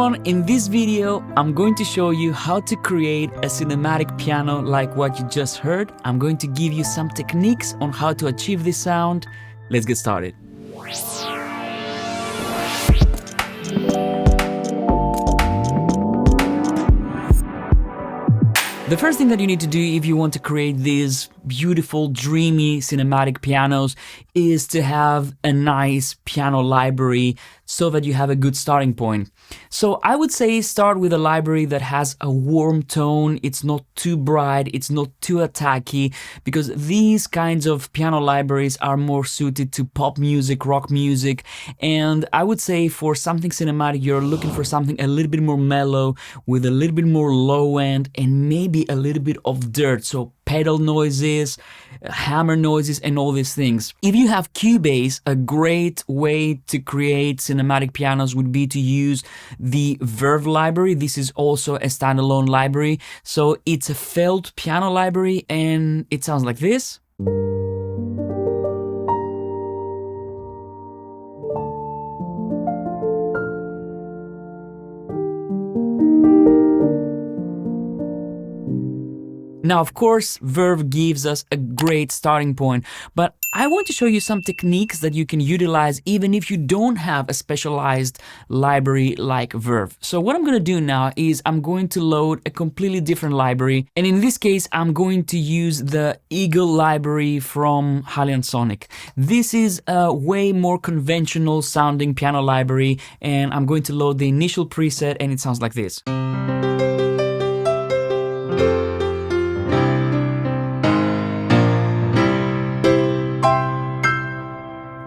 everyone, in this video I'm going to show you how to create a cinematic piano like what you just heard. I'm going to give you some techniques on how to achieve this sound. Let's get started. The first thing that you need to do if you want to create these beautiful, dreamy, cinematic pianos is to have a nice piano library so that you have a good starting point. So I would say start with a library that has a warm tone, it's not too bright, it's not too attacky, because these kinds of piano libraries are more suited to pop music, rock music, and I would say for something cinematic you're looking for something a little bit more mellow, with a little bit more low end, and maybe a little bit of dirt, so pedal noises, hammer noises, and all these things. If you have Cubase, a great way to create cinematic pianos would be to use the Verve library. This is also a standalone library. So it's a felt piano library and it sounds like this. Now, of course, Verve gives us a great starting point, but I want to show you some techniques that you can utilize even if you don't have a specialized library like Verve. So what I'm going to do now is I'm going to load a completely different library, and in this case, I'm going to use the Eagle library from HALion Sonic. This is a way more conventional sounding piano library, and I'm going to load the initial preset, and it sounds like this.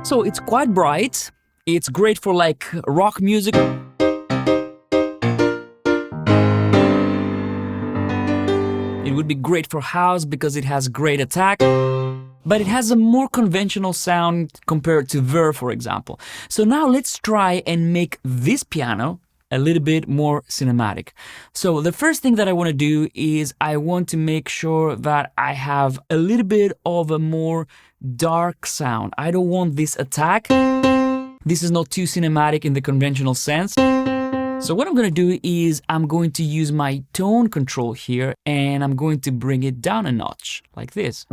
So it's quite bright, it's great for like rock music. It would be great for house because it has great attack, but it has a more conventional sound compared to Verve, for example. So now let's try and make this piano a little bit more cinematic. So the first thing that I want to do is I want to make sure that I have a little bit of a more dark sound. I don't want this attack. This is not too cinematic in the conventional sense. So what I'm going to do is I'm going to use my tone control here and I'm going to bring it down a notch like this.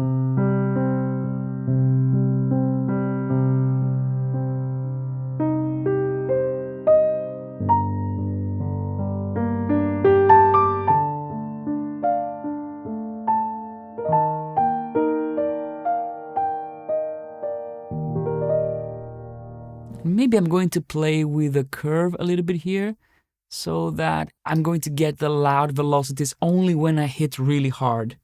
Maybe I'm going to play with the curve a little bit here so that I'm going to get the loud velocities only when I hit really hard.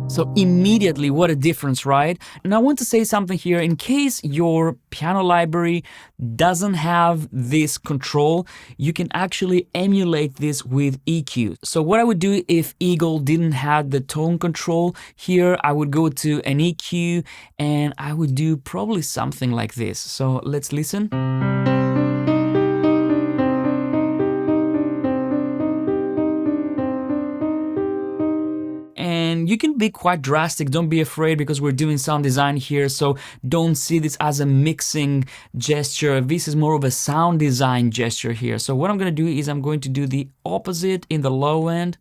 So immediately, what a difference, right? And I want to say something here. In case your piano library doesn't have this control, you can actually emulate this with EQ. So what I would do if Eagle didn't have the tone control here, I would go to an EQ and I would do probably something like this. So let's listen. And you can be quite drastic, don't be afraid, because we're doing sound design here, so don't see this as a mixing gesture. This is more of a sound design gesture here. So what I'm going to do is I'm going to do the opposite in the low end.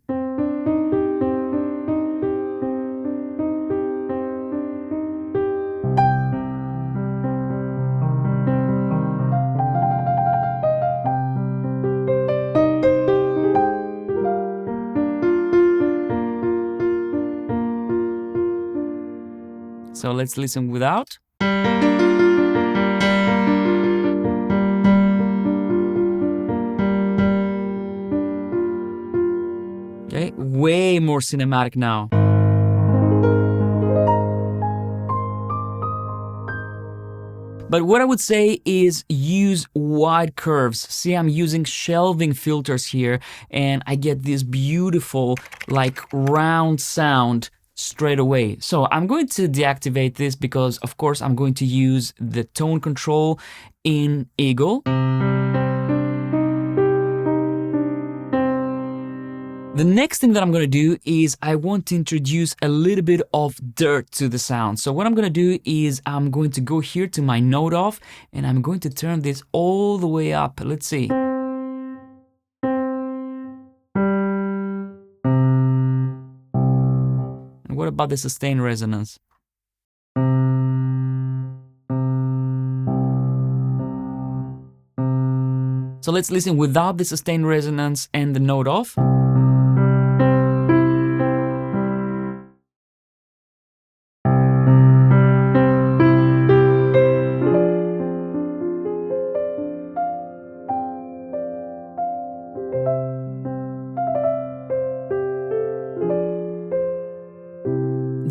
So let's listen without. Okay, way more cinematic now. But what I would say is use wide curves. See, I'm using shelving filters here, and I get this beautiful, like, round sound straight away. So I'm going to deactivate this because, of course, I'm going to use the tone control in Eagle. The next thing that I'm going to do is I want to introduce a little bit of dirt to the sound. So what I'm going to do is I'm going to go here to my note off and I'm going to turn this all the way up. Let's see. And what about the sustained resonance? So let's listen without the sustained resonance and the note off.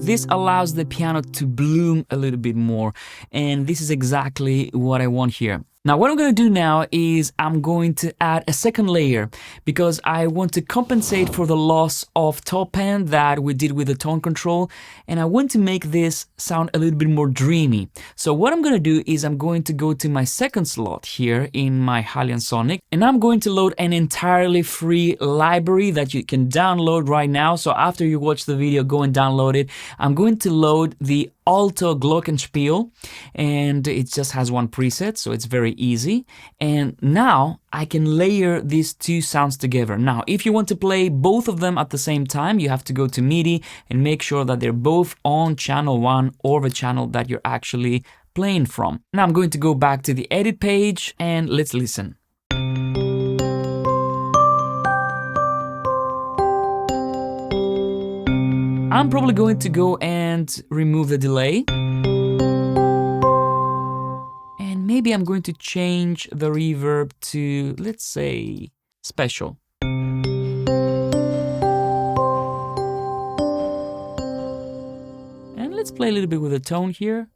This allows the piano to bloom a little bit more, and this is exactly what I want here. Now what I'm going to do now is I'm going to add a second layer because I want to compensate for the loss of top end that we did with the tone control, and I want to make this sound a little bit more dreamy. So what I'm going to do is I'm going to go to my second slot here in my HALion Sonic, and I'm going to load an entirely free library that you can download right now. So after you watch the video, go and download it. I'm going to load the Alto Glockenspiel, and it just has one preset, so it's very easy. And now I can layer these two sounds together. Now, if you want to play both of them at the same time, you have to go to MIDI and make sure that they're both on channel 1 or the channel that you're actually playing from. Now I'm going to go back to the edit page and let's listen. I'm probably going to go and remove the delay. And maybe I'm going to change the reverb to, let's say, special. And let's play a little bit with the tone here.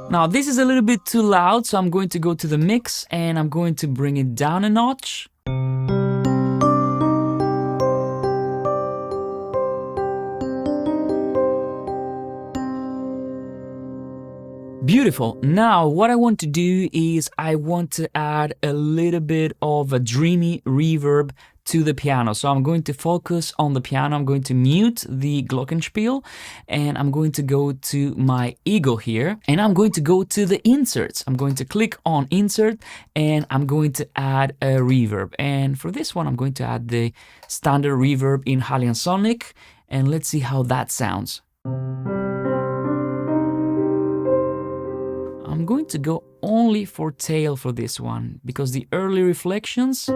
Now this is a little bit too loud, so I'm going to go to the mix and I'm going to bring it down a notch. Beautiful. Now what I want to do is I want to add a little bit of a dreamy reverb to the piano. So I'm going to focus on the piano. I'm going to mute the Glockenspiel and I'm going to go to my Eagle here and I'm going to go to the inserts. I'm going to click on insert and I'm going to add a reverb. And for this one, I'm going to add the standard reverb in HALion Sonic and let's see how that sounds. I'm going to go only for tail for this one because the early reflections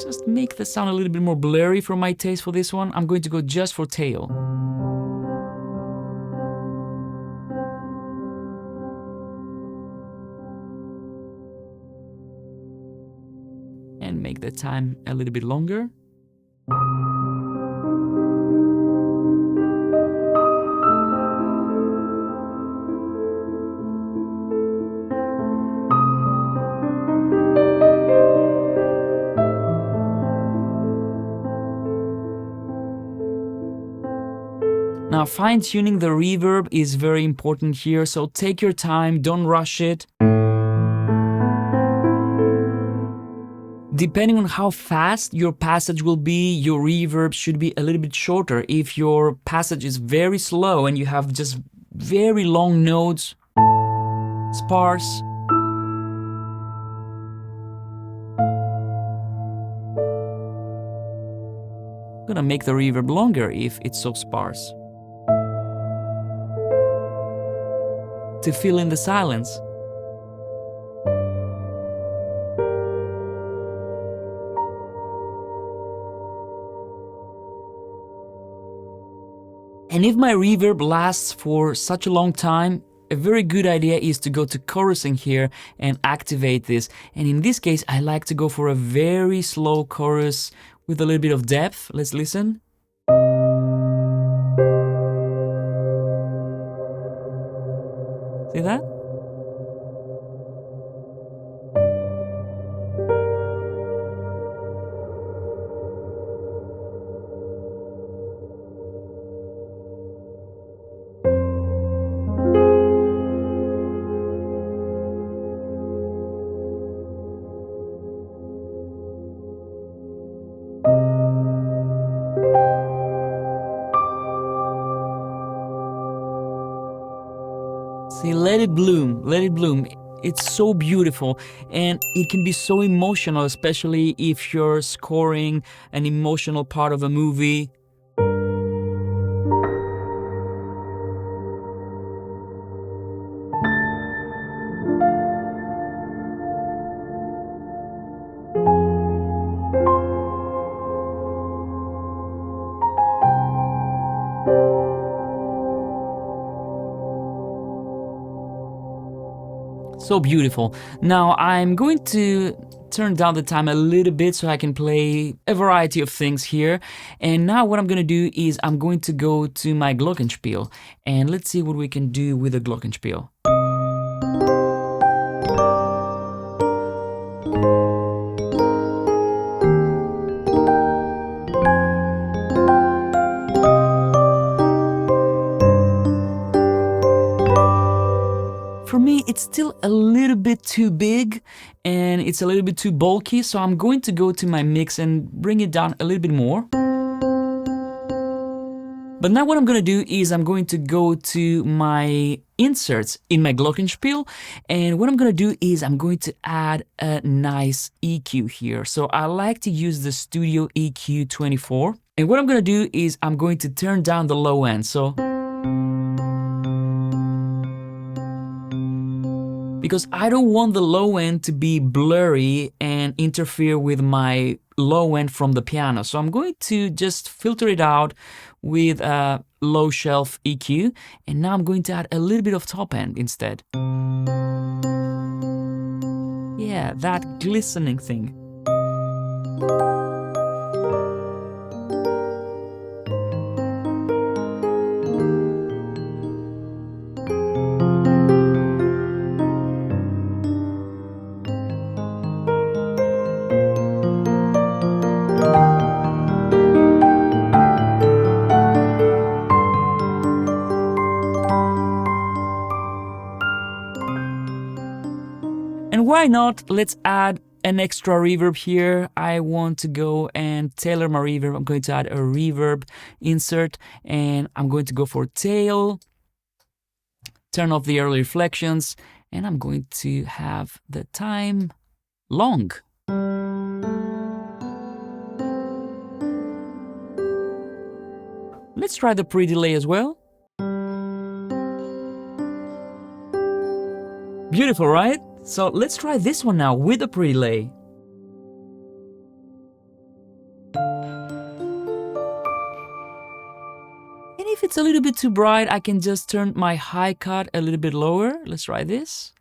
just make the sound a little bit more blurry for my taste for this one. I'm going to go just for tail. And make the time a little bit longer. Now fine-tuning the reverb is very important here, so take your time, don't rush it. Depending on how fast your passage will be, your reverb should be a little bit shorter. If your passage is very slow and you have just very long notes, sparse, I'm gonna make the reverb longer if it's so sparse. To fill in the silence. And if my reverb lasts for such a long time, a very good idea is to go to chorusing here and activate this. And in this case, I like to go for a very slow chorus with a little bit of depth. Let's listen. See that? let it bloom, let it bloom. It's so beautiful, and it can be so emotional, especially if you're scoring an emotional part of a movie. So beautiful. Now I'm going to turn down the time a little bit so I can play a variety of things here. And now what I'm going to do is I'm going to go to my Glockenspiel, and let's see what we can do with the Glockenspiel. For me, it's still a little bit too big and it's a little bit too bulky, so I'm going to go to my mix and bring it down a little bit more. But now what I'm going to do is I'm going to go to my inserts in my Glockenspiel, and what I'm going to do is I'm going to add a nice EQ here. So I like to use the Studio EQ 24, and what I'm going to do is I'm going to turn down the low end. So because I don't want the low end to be blurry and interfere with my low end from the piano. So I'm going to just filter it out with a low shelf EQ, and now I'm going to add a little bit of top end instead. Yeah, that glistening thing. And why not? Let's add an extra reverb here. I want to go and tailor my reverb. I'm going to add a reverb insert, and I'm going to go for tail, turn off the early reflections, and I'm going to have the time long. Let's try the pre-delay as well. Beautiful, right? So let's try this one now with the pre-delay. And if it's a little bit too bright, I can just turn my high cut a little bit lower. Let's try this.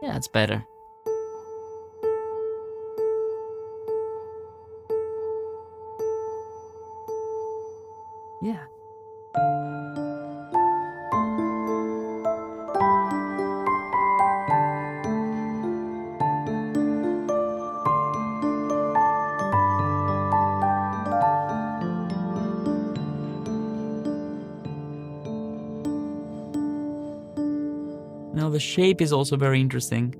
Yeah, it's better. Yeah. Now the shape is also very interesting.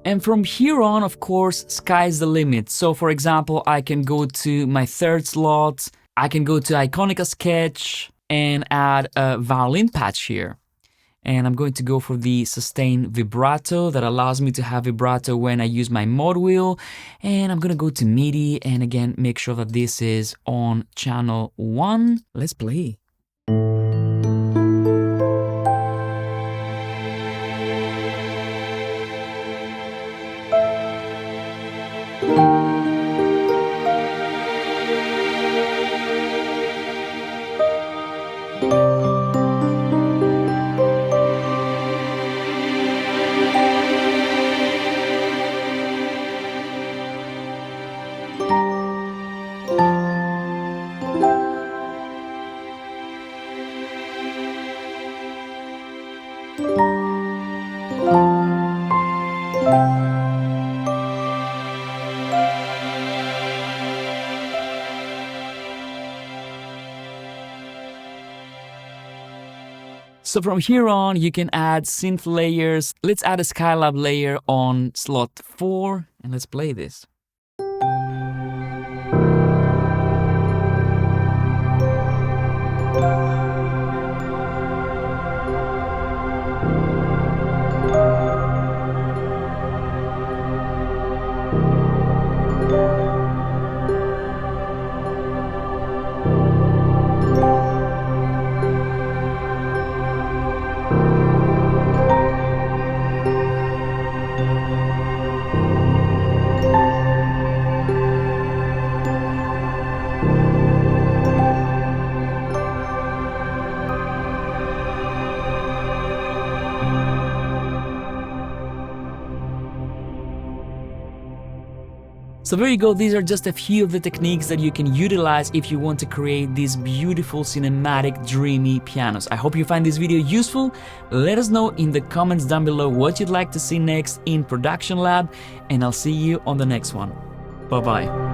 And from here on, of course, sky's the limit. So for example, I can go to my third slot, I can go to Iconica Sketch and add a violin patch here. And I'm going to go for the sustain vibrato that allows me to have vibrato when I use my mod wheel. And I'm gonna go to MIDI and again, make sure that this is on channel 1. Let's play. So from here on, you can add synth layers. Let's add a Skylab layer on slot 4 and let's play this. So there you go, these are just a few of the techniques that you can utilize if you want to create these beautiful cinematic dreamy pianos. I hope you find this video useful. Let us know in the comments down below what you'd like to see next in Production Lab, and I'll see you on the next one. Bye bye.